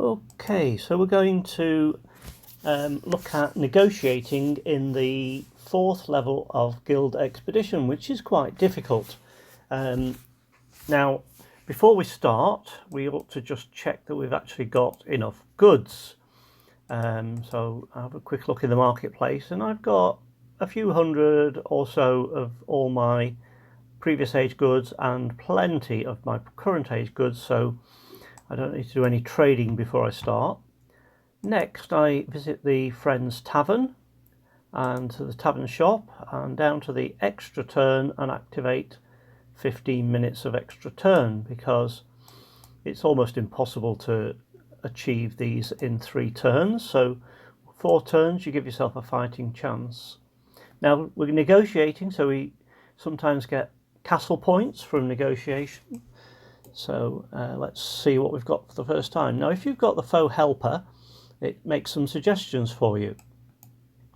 Okay, so we're going to look at negotiating in the 4th level of Guild Expedition, which is quite difficult. Now, before we start, we ought to just check that we've actually got enough goods. So I have a quick look in the marketplace, and I've got a few hundred or so of all my previous age goods and plenty of my current age goods, so I don't need to do any trading before I start. Next, I visit the Friends Tavern and to the tavern shop and down to the extra turn and activate 15 minutes of extra turn, because it's almost impossible to achieve these in 3 turns. So 4 turns, you give yourself a fighting chance. Now we're negotiating, so we sometimes get castle points from negotiation. So let's see what we've got for the first time. Now, if you've got the foe helper, it makes some suggestions for you.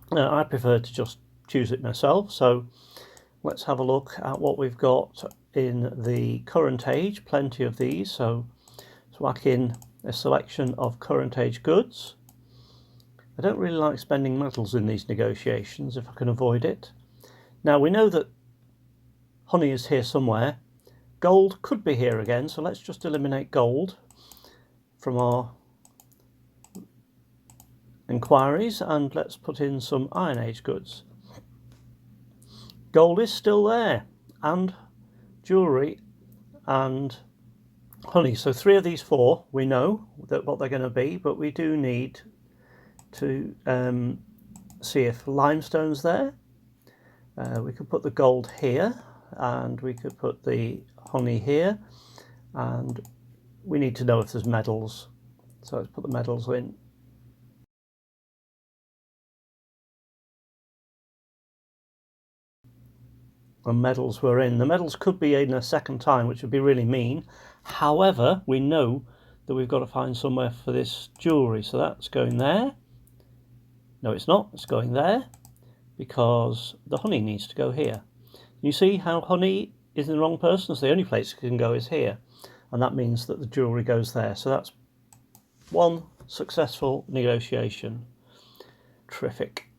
I prefer to just choose it myself, so let's have a look at what we've got in the current age. Plenty of these, so let's whack in a selection of current age goods. I don't really like spending metals in these negotiations if I can avoid it. Now we know that honey is here somewhere. Gold could be here again, so let's just eliminate gold from our inquiries and let's put in some Iron Age goods. Gold is still there, and jewellery and honey. So 3 of these 4 we know that what they're going to be, but we do need to see if limestone's there. We could put the gold here and we could put the honey here, and we need to know if there's medals, so let's put the medals in. And medals were in. The medals could be in a second time, which would be really mean. However, we know that we've got to find somewhere for this jewellery, so that's going there. No, it's not, it's going there, because the honey needs to go here. You see how honey is in the wrong person, so the only place it can go is here, and that means that the jewellery goes there. So that's 1 successful negotiation. Terrific.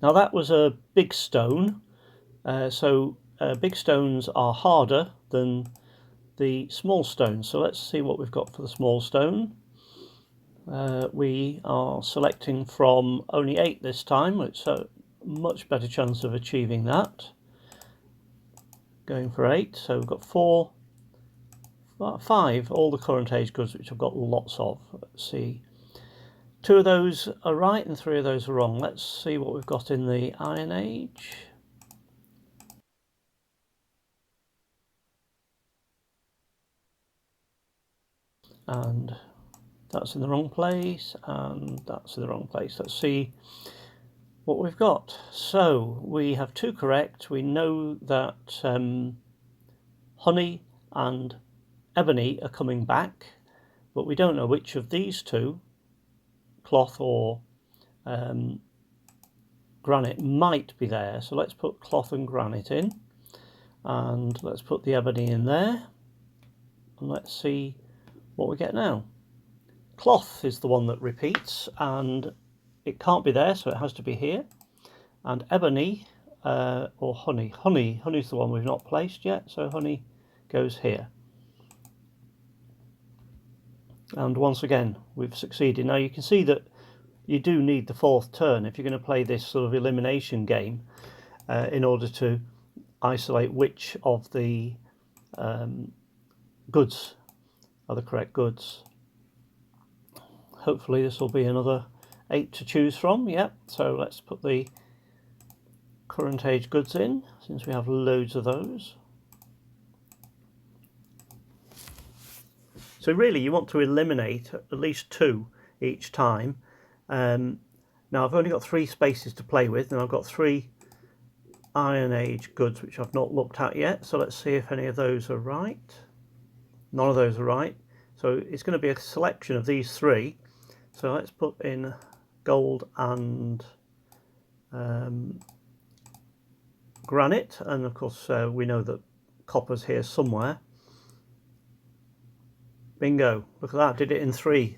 Now that was a big stone, so big stones are harder than the small stones. So let's see what we've got for the small stone. We are selecting from only 8 this time. It's a much better chance of achieving that. Going for 8, so we've got 5 all the current age goods, which I've got lots of. Let's see, 2 of those are right and 3 of those are wrong. Let's see what we've got in the Iron Age. And that's in the wrong place, and that's in the wrong place. Let's see what we've got. So we have 2 correct. We know that honey and ebony are coming back, but we don't know which of these 2, cloth or granite, might be there. So let's put cloth and granite in, and let's put the ebony in there, and let's see what we get now. Cloth is the one that repeats, and it can't be there, so it has to be here. And ebony or honey's the one we've not placed yet, so honey goes here. And once again we've succeeded. Now you can see that you do need the 4th turn if you're going to play this sort of elimination game in order to isolate which of the goods are the correct goods. Hopefully this will be another 8 to choose from. Yep, so let's put the current age goods in, since we have loads of those. So really you want to eliminate at least 2 each time. Now I've only got 3 spaces to play with, and I've got 3 Iron Age goods which I've not looked at yet, so let's see if any of those are right. None of those are right, so it's going to be a selection of these 3. So let's put in gold and granite, and of course we know that copper's here somewhere. Bingo. Look at that, did it in 3.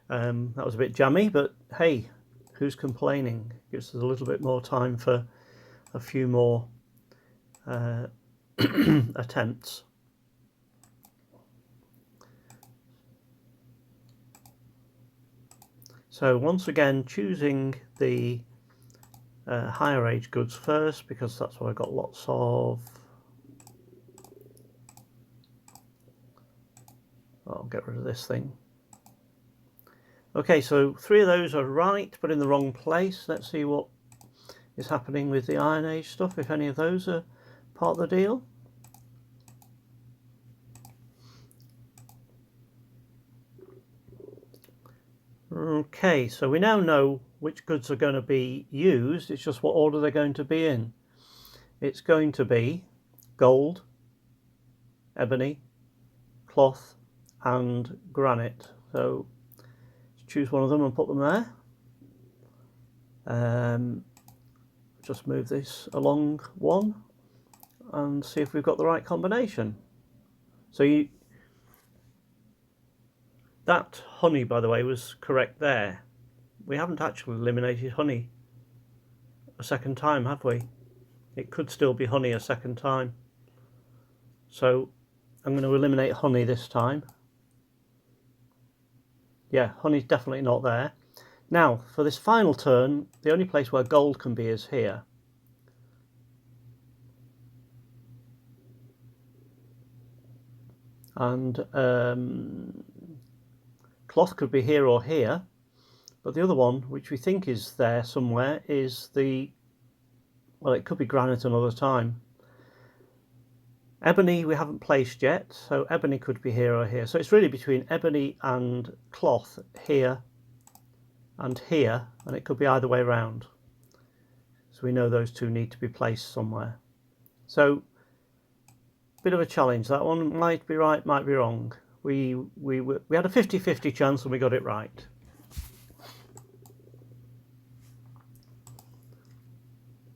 That was a bit jammy, but hey, who's complaining? Gives us a little bit more time for a few more attempts. So once again, choosing the higher age goods first, because that's what I got lots of. I'll get rid of this thing. Okay, so 3 of those are right, but in the wrong place. Let's see what is happening with the Iron Age stuff, if any of those are part of the deal. Okay, so we now know which goods are going to be used. It's just what order they're going to be in. It's going to be gold, ebony, cloth and granite. So choose one of them and put them there. Just move this along one and see if we've got the right combination. So that honey, by the way, was correct there. We haven't actually eliminated honey a second time, have we? It could still be honey a second time. So I'm going to eliminate honey this time. Yeah, honey's definitely not there. Now, for this final turn, the only place where gold can be is here. And cloth could be here or here, but the other one, which we think is there somewhere, is well, it could be granite another time. Ebony we haven't placed yet, so ebony could be here or here. So it's really between ebony and cloth, here and here, and it could be either way around. So we know those two need to be placed somewhere. So bit of a challenge. That one might be right, might be wrong. We had a 50-50 chance and we got it right.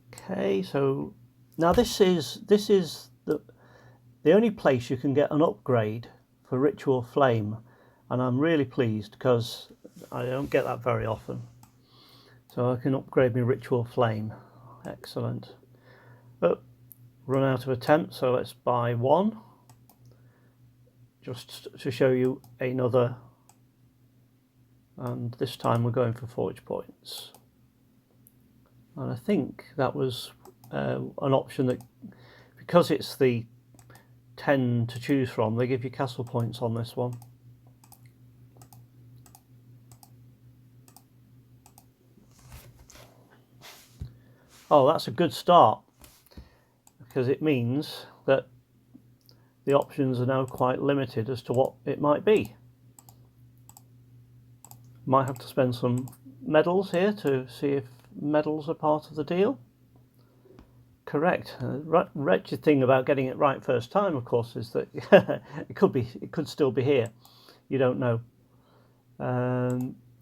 Okay, so now this is the only place you can get an upgrade for Ritual Flame, and I'm really pleased because I don't get that very often. So I can upgrade my Ritual Flame. Excellent. But run out of attempts, so let's buy one just to show you another, and this time we're going for forge points. And I think that was an option that, because it's the 10 to choose from, they give you castle points on this one. Oh, that's a good start, because it means that the options are now quite limited as to what it might be. Might have to spend some medals here to see if medals are part of the deal. Correct. Wretched thing about getting it right first time, of course, is that it could still be here. You don't know.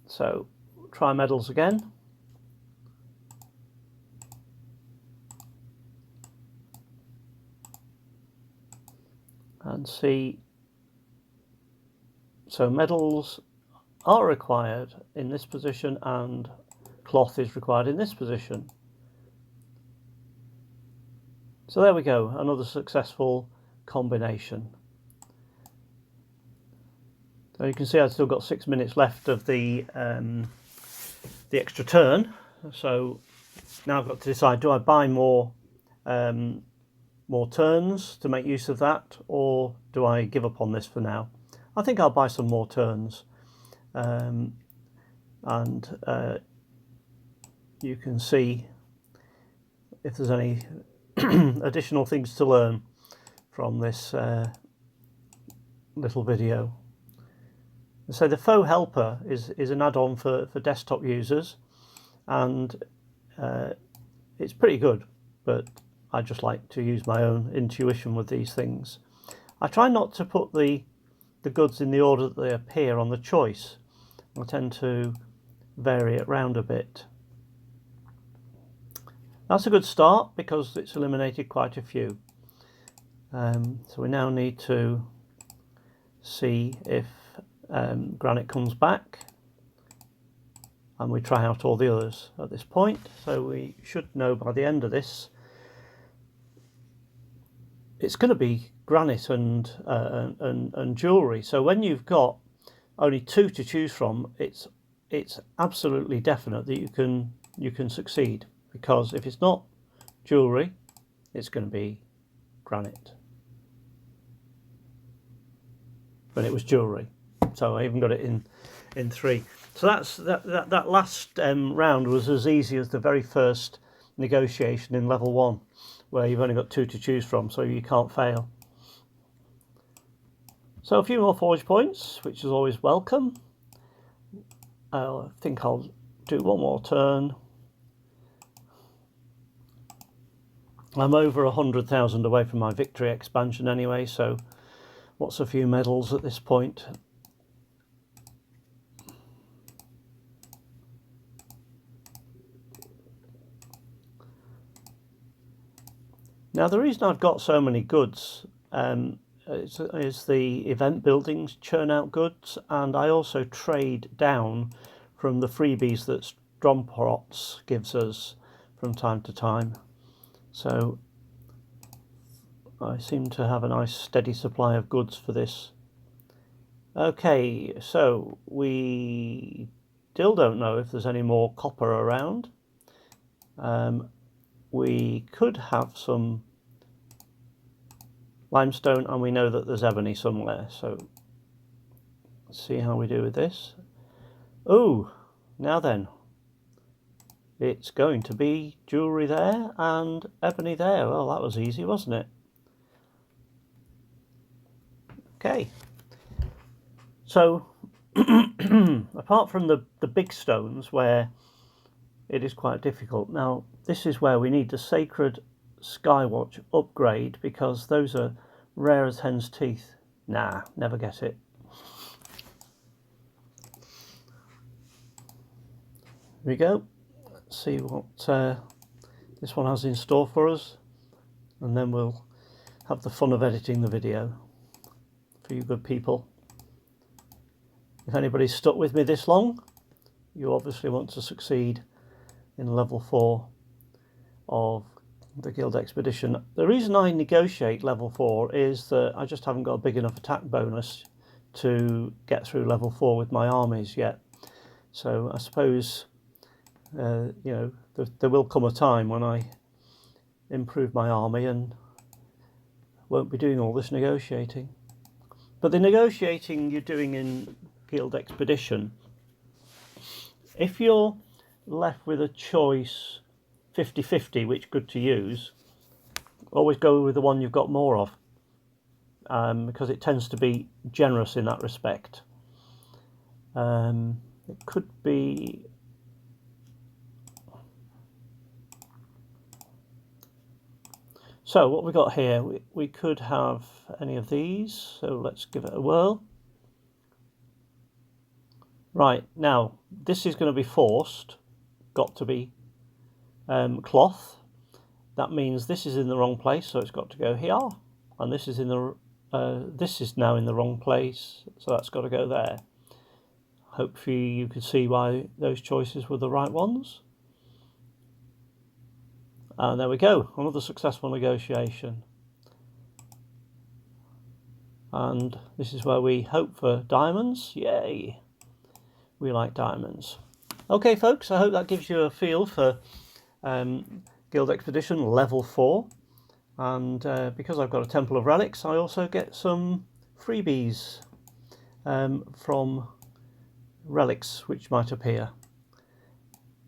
So try medals again. And see. So medals are required in this position and cloth is required in this position. So there we go, another successful combination. So you can see I've still got 6 minutes left of the extra turn. So now I've got to decide, do I buy more turns to make use of that, or do I give up on this for now? I think I'll buy some more turns, and you can see if there's any additional things to learn from this little video. So the Faux Helper is an add-on for desktop users, and it's pretty good, but I just like to use my own intuition with these things. I try not to put the goods in the order that they appear on the choice. I tend to vary it round a bit. That's a good start because it's eliminated quite a few. So we now need to see if granite comes back, and we try out all the others at this point. So we should know by the end of this it's going to be granite and jewellery. So when you've got only two to choose from, it's absolutely definite that you can succeed, because if it's not jewellery, it's going to be granite. But it was jewellery, so I even got it in 3. So that last round was as easy as the very first negotiation in level 1, where you've only got 2 to choose from, so you can't fail. So a few more forge points, which is always welcome. I think I'll do one more turn. I'm over 100,000 away from my victory expansion anyway, so what's a few medals at this point? Now the reason I've got so many goods is the event buildings churn out goods, and I also trade down from the freebies that Strompots gives us from time to time. So I seem to have a nice steady supply of goods for this. Okay, so we still don't know if there's any more copper around. We could have some limestone, and we know that there's ebony somewhere, so let's see how we do with this. Oh, now then, it's going to be jewellery there and ebony there. Well, that was easy, wasn't it? Okay, so apart from the big stones where it is quite difficult, now this is where we need the Sacred Skywatch upgrade, because those are rare as hen's teeth. Nah, never get it. Here we go. Let's see what this one has in store for us, and then we'll have the fun of editing the video for you good people. If anybody's stuck with me this long, you obviously want to succeed in level 4 of the Guild Expedition. The reason I negotiate level 4 is that I just haven't got a big enough attack bonus to get through level 4 with my armies yet. So I suppose you know, there will come a time when I improve my army and won't be doing all this negotiating. But the negotiating you're doing in Guild Expedition, if you're left with a choice 50-50 which good to use, always go with the one you've got more of, because it tends to be generous in that respect. It could be so what we got here, we could have any of these, so let's give it a whirl. Right, now this is going to be forced, got to be cloth. That means this is in the wrong place, so it's got to go here, and this is in the this is now in the wrong place, so that's got to go there. Hopefully you can see why those choices were the right ones. And there we go, another successful negotiation. And this is where we hope for diamonds. Yay! We like diamonds. Okay folks, I hope that gives you a feel for Guild Expedition level 4. And because I've got a Temple of Relics, I also get some freebies from relics which might appear.